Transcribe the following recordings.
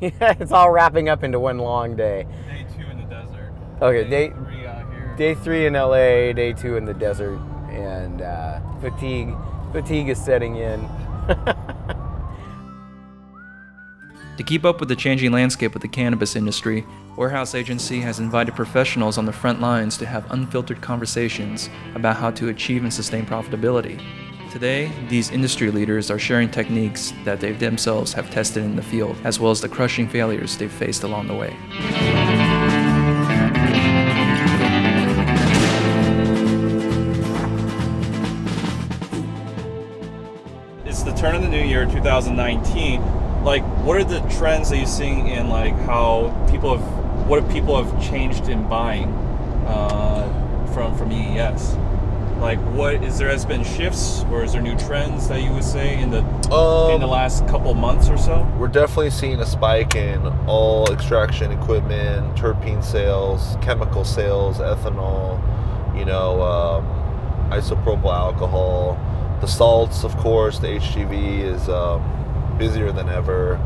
It's all wrapping up into one long day. Day 2 in the desert. Okay, Day 3 out here. day 3 in LA, day 2 in the desert, and fatigue is setting in. To keep up with the changing landscape of the cannabis industry, Warehouse Agency has invited professionals on the front lines to have unfiltered conversations about how to achieve and sustain profitability. Today, these industry leaders are sharing techniques that they themselves have tested in the field, as well as the crushing failures they've faced along the way. It's the turn of the new year, 2019. Like, what are the trends that you're seeing in like what people have changed in buying from EES? Like, has been shifts, or is there new trends that you would say in the last couple months or so? We're definitely seeing a spike in all extraction equipment, terpene sales, chemical sales, ethanol, isopropyl alcohol, the salts, of course. The HGV is busier than ever.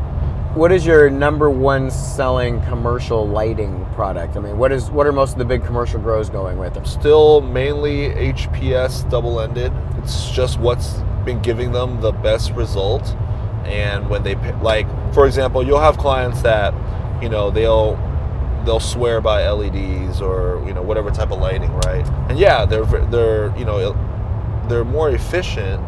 What is your number one selling commercial lighting product? I mean, what are most of the big commercial grows going with? Still mainly HPS double-ended. It's just what's been giving them the best result. And when they like, for example, you'll have clients that, they'll swear by LEDs or whatever type of lighting, right? And yeah, they're more efficient,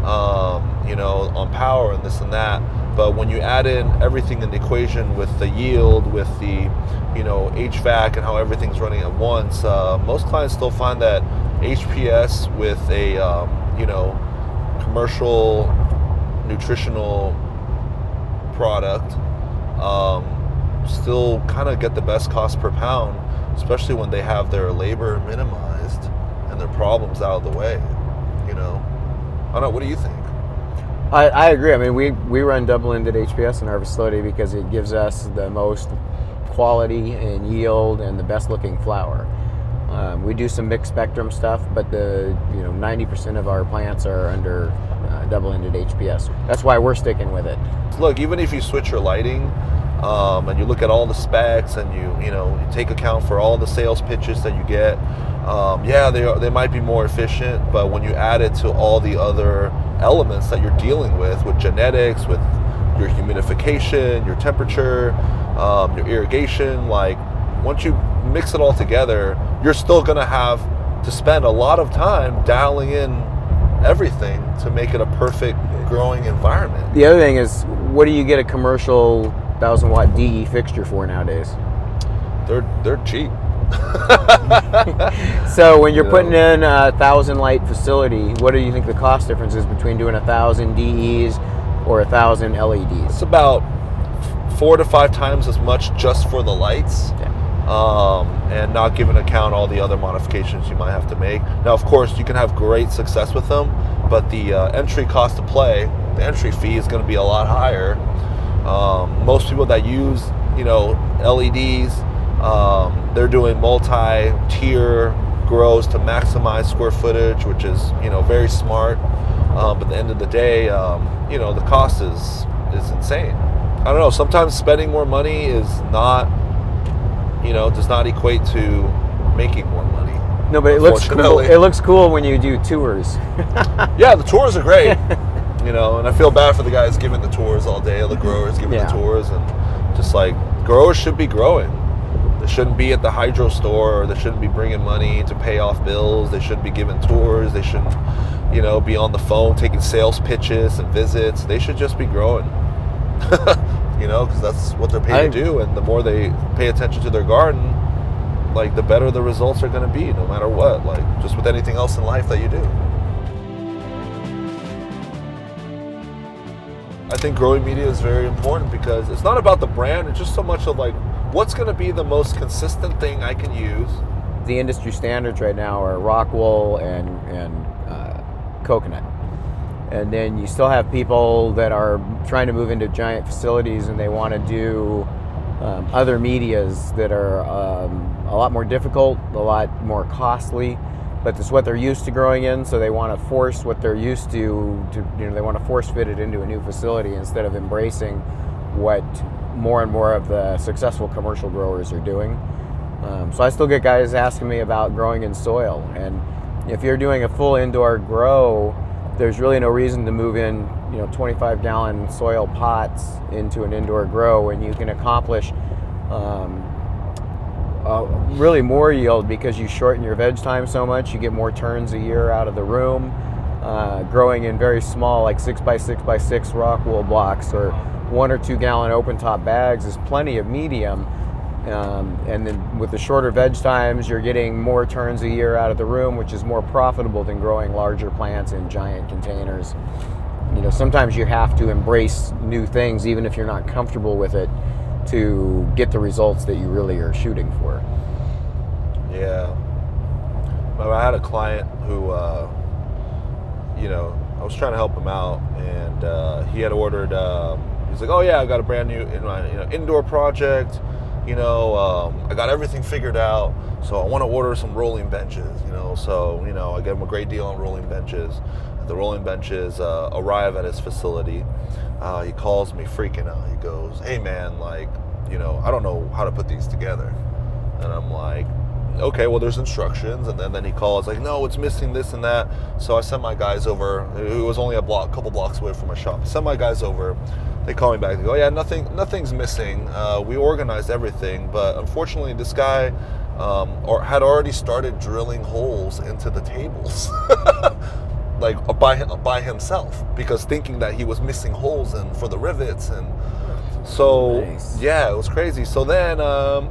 on power and this and that. But when you add in everything in the equation with the yield, with the, HVAC and how everything's running at once, most clients still find that HPS with a, commercial nutritional product, still kind of get the best cost per pound, especially when they have their labor minimized and their problems out of the way, I don't know, what do you think? I agree. I mean, we run double-ended HPS in our facility because it gives us the most quality and yield and the best-looking flower. We do some mixed spectrum stuff, but 90% of our plants are under double-ended HPS. That's why we're sticking with it. Look, even if you switch your lighting and you look at all the specs and you take account for all the sales pitches that you get, they might be more efficient, but when you add it to all the other elements that you're dealing with genetics, with your humidification, your temperature, your irrigation, like once you mix it all together, you're still going to have to spend a lot of time dialing in everything to make it a perfect growing environment. The other thing is, what do you get a commercial 1,000-watt DE fixture for nowadays? They're cheap. So when you're putting in a 1,000-light facility, what do you think the cost difference is between doing 1,000 DEs or 1,000 LEDs? It's about 4 to 5 times as much just for the lights. Yeah. And not giving account all the other modifications you might have to make. Now, of course, you can have great success with them, but the entry cost to play, the entry fee is going to be a lot higher. Most people that use, LEDs, they're doing multi-tier grows to maximize square footage, which is, very smart. But at the end of the day, the cost is insane. I don't know. Sometimes spending more money is not, does not equate to making more money. No, but it looks cool. It looks cool when you do tours. Yeah, the tours are great. And I feel bad for the guys giving the tours all day, the growers giving the tours, and just like growers should be growing. They shouldn't be at the hydro store, or they shouldn't be bringing money to pay off bills. They shouldn't be giving tours. They shouldn't, be on the phone taking sales pitches and visits. They should just be growing. Because that's what they're paid to do, and the more they pay attention to their garden, like the better the results are going to be, no matter what, like just with anything else in life that you do. I think growing media is very important because it's not about the brand, it's just so much of like, what's going to be the most consistent thing I can use. The industry standards right now are rock wool and coconut. And then you still have people that are trying to move into giant facilities and they want to do other medias that are a lot more difficult, a lot more costly, but it's what they're used to growing in, so they want to force what they're used to they want to force fit it into a new facility instead of embracing what more and more of the successful commercial growers are doing. So I still get guys asking me about growing in soil, and if you're doing a full indoor grow, there's really no reason to move in 25-gallon soil pots into an indoor grow when you can accomplish really more yield because you shorten your veg time so much. You get more turns a year out of the room. Growing in very small, like 6x6x6 rock wool blocks or 1 or 2 gallon open top bags is plenty of medium. And then with the shorter veg times, you're getting more turns a year out of the room, which is more profitable than growing larger plants in giant containers. Sometimes you have to embrace new things, even if you're not comfortable with it, to get the results that you really are shooting for. Yeah. Well, I had a client who, I was trying to help him out, and he had ordered. He's like, "Oh yeah, I got a brand new indoor project. I got everything figured out. So I want to order some rolling benches. So I gave him a great deal on rolling benches. The rolling benches arrive at his facility. He calls me freaking out. He goes, "Hey man, I don't know how to put these together." And I'm like, "Okay, well there's instructions." And then he calls like, "No, it's missing this and that." So I sent my guys over. It was only a couple blocks away from my shop. I sent my guys over. They call me back. They go, "Yeah, nothing's missing. We organized everything, but unfortunately, this guy had already started drilling holes into the tables, like by himself, because thinking that he was missing holes for the rivets, and so Nice. yeah, it was crazy. So then, I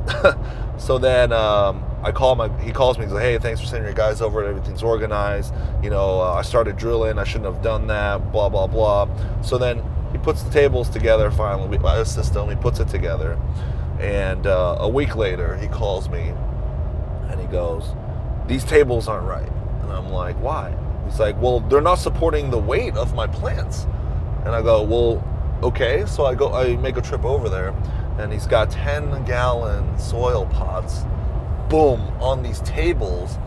call he calls me. He's like, "Hey, thanks for sending your guys over. Everything's organized. I started drilling. I shouldn't have done that. Blah blah blah." So then he puts the tables together finally by his system. He puts it together, and a week later he calls me, and he goes, "These tables aren't right." And I'm like, "Why?" He's like, "Well, they're not supporting the weight of my plants." And I go, "Well, okay." So I make a trip over there, and he's got 10-gallon soil pots, boom, on these tables,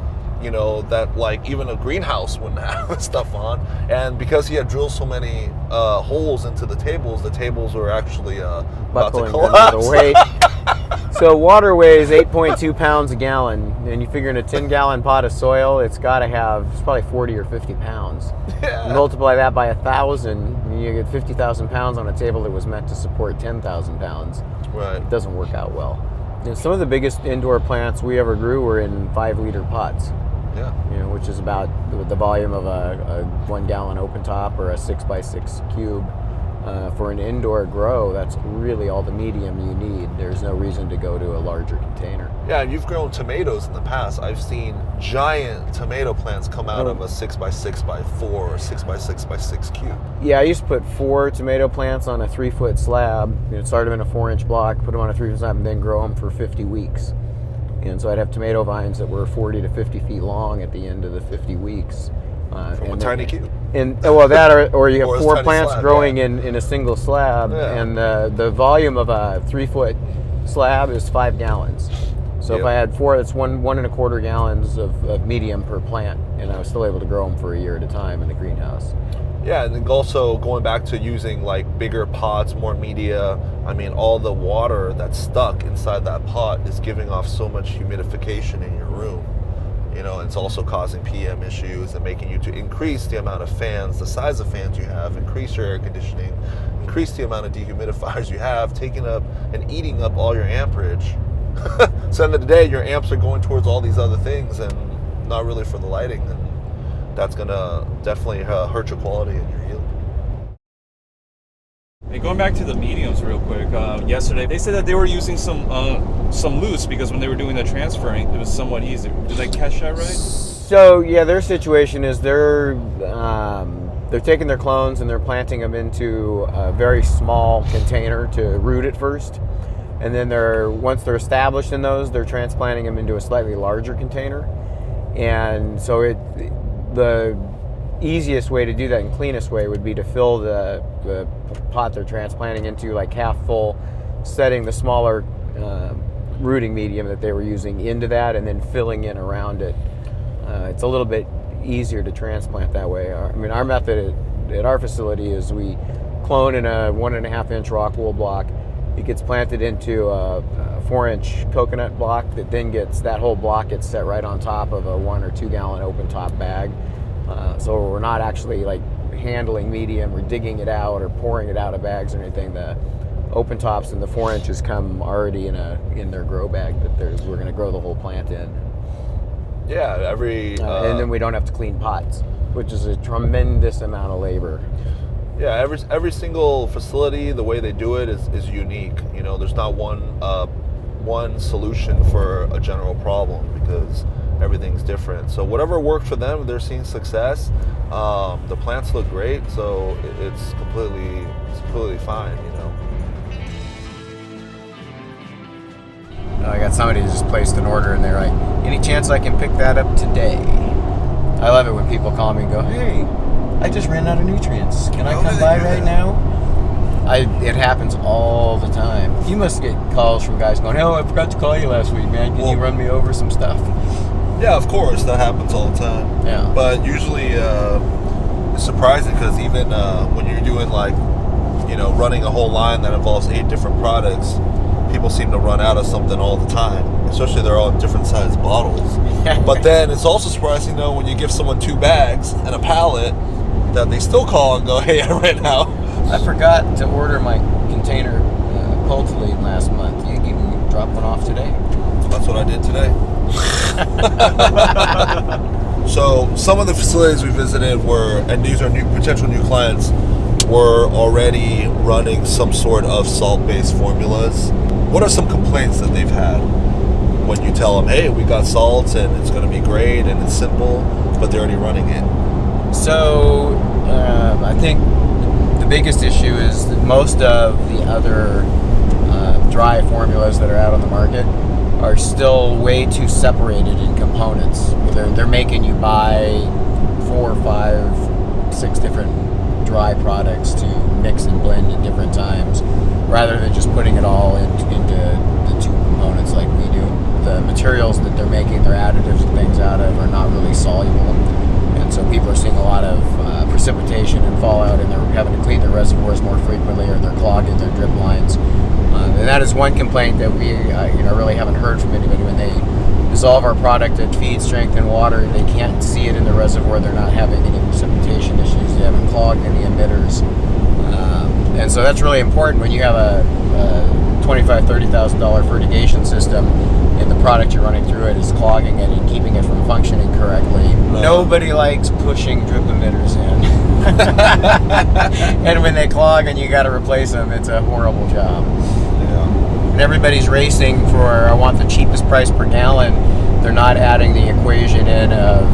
that like even a greenhouse wouldn't have this stuff on. And because he had drilled so many holes into the tables were actually about to Buckling collapse. under the weight. So water weighs 8.2 pounds a gallon, and you figure in a 10-gallon pot of soil, it's probably 40 or 50 pounds. Yeah. Multiply that by 1,000, and you get 50,000 pounds on a table that was meant to support 10,000 pounds. Right. It doesn't work out well. Some of the biggest indoor plants we ever grew were in 5-liter pots. Yeah. Which is about the volume of a 1-gallon open top or a 6x6 cube. For an indoor grow, that's really all the medium you need. There's no reason to go to a larger container. Yeah, and you've grown tomatoes in the past. I've seen giant tomato plants come out of a 6x6x4 or 6x6x6 cube. Yeah, I used to put 4 tomato plants on a 3-foot slab. Start them in a 4-inch block, put them on a 3-foot slab, and then grow them for 50 weeks. And so I'd have tomato vines that were 40 to 50 feet long at the end of the 50 weeks. From a tiny cube. Or you Or have a 4 tiny plants slab, growing yeah. in a single slab, Yeah. and the volume of a 3-foot slab is 5 gallons. So if Yeah. I had 4, that's 1.25 gallons of medium per plant, and I was still able to grow them for a year at a time in the greenhouse. Yeah, and then also going back to using like bigger pots, more media. I mean, all the water that's stuck inside that pot is giving off so much humidification in your room. It's also causing PM issues and making you to increase the amount of fans, the size of fans you have, increase your air conditioning, increase the amount of dehumidifiers you have, taking up and eating up all your amperage. So end of the day, your amps are going towards all these other things and not really for the lighting, and that's gonna definitely hurt your quality and your yield. Hey, going back to the mediums real quick. Yesterday, they said that they were using some loose because when they were doing the transferring, it was somewhat easier. Did I catch that right? So yeah, their situation is they're taking their clones and they're planting them into a very small container to root it first, and then once they're established in those, they're transplanting them into a slightly larger container. And so the easiest way to do that and cleanest way would be to fill the pot they're transplanting into like half full, setting the smaller rooting medium that they were using into that, and then filling in around it. It's a little bit easier to transplant that way. Our method at our facility is we clone in a 1.5-inch rock wool block, It gets planted into a 4-inch coconut block that whole block gets set right on top of a 1 or 2 gallon open top bag. So we're not actually like handling medium or digging it out or pouring it out of bags or anything. The open tops and the 4 inches come already in their grow bag that we're going to grow the whole plant in. Yeah, and then we don't have to clean pots, which is a tremendous amount of labor. Yeah, every single facility, the way they do it is unique. You know, there's not one solution for a general problem because everything's different. So whatever worked for them, they're seeing success. The plants look great, so it's completely fine. You know. I got somebody who just placed an order and they're like, any chance I can pick that up today? I love it when people call me and go, hey, I just ran out of nutrients. Can I come by right now? It happens all the time. You must get calls from guys going, oh, I forgot to call you last week, man. Can you run me over some stuff? Yeah, of course, that happens all the time. Yeah. But usually it's surprising because even when you're doing like, you know, running a whole line that involves 8 different products, people seem to run out of something all the time, especially they're all in different size bottles. But then it's also surprising though when you give someone 2 bags and a pallet that they still call and go, hey, I ran out. I forgot to order my container Cultilead last month. You can drop one off today? That's what I did today. So some of the facilities we visited and these are potential new clients, were already running some sort of salt-based formulas. What are some complaints that they've had when you tell them, hey, we got salts and it's going to be great and it's simple, but they're already running it? So I think the biggest issue is that most of the other dry formulas that are out on the market are still way too separated in components. They're making you buy 4, 5, 6 different dry products to mix and blend at different times rather than just putting it all into the 2 components like we do. The materials that they're making their additives and things out of are not really soluble, and so people are seeing a lot of precipitation and fallout, and they're having to clean their reservoirs more frequently, or they're clogging their drip lines. And that is one complaint that we really haven't heard from anybody. When they dissolve our product at feed strength in water, they can't see it in the reservoir. They're not having any precipitation issues. They haven't clogged any emitters. And so that's really important when you have a $25,000, $30,000 fertigation system and the product you're running through it is clogging it and keeping it from functioning correctly. Nobody likes pushing drip emitters in. And when they clog and you got to replace them, it's a horrible job. Yeah. And everybody's racing for, I want the cheapest price per gallon. They're not adding the equation in of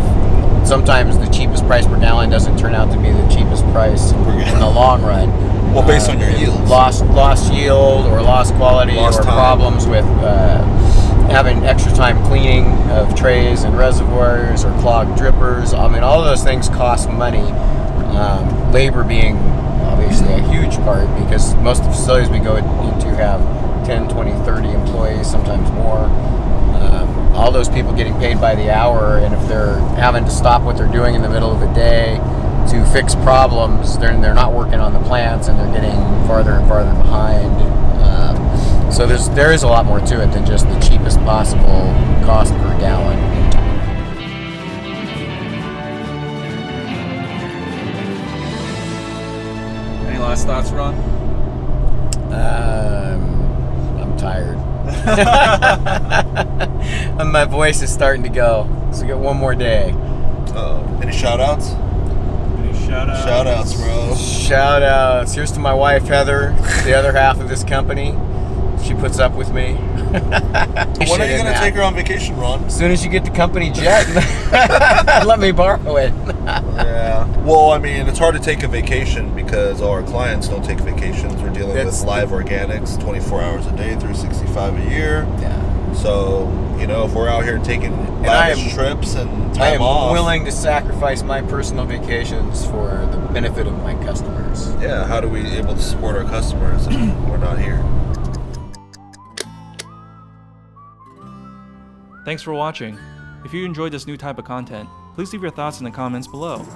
sometimes the cheapest price per gallon doesn't turn out to be the cheapest price in the long run. Well, based on your yields. Lost yield or lost quality Lost or time. problems with having extra time cleaning of trays and reservoirs or clogged drippers. I mean, all of those things cost money. Labor being obviously a huge part because most of the facilities we go into have 10, 20, 30 employees, sometimes more. All those people getting paid by the hour, and if they're having to stop what they're doing in the middle of the day to fix problems, they're not working on the plants and they're getting farther and farther behind. So there is a lot more to it than just the cheapest possible cost per gallon. Any last thoughts, Ron? I'm tired. And my voice is starting to go. So we got one more day. Any shout outs? Any shout outs? Shout outs, bro. Shout outs. Here's to my wife, Heather, the other half of this company. She puts up with me. When are you going to take her on vacation, Ron? As soon as you get the company jet, let me borrow it. Yeah. Well, I mean, it's hard to take a vacation because our clients don't take vacations. We're dealing with live organics 24 hours a day, 365 a year. Yeah. So, if we're out here taking lavish trips and time off. I am willing to sacrifice my personal vacations for the benefit of my customers. Yeah, how do we able to support our customers if we're not here? Thanks for watching. If you enjoyed this new type of content, please leave your thoughts in the comments below.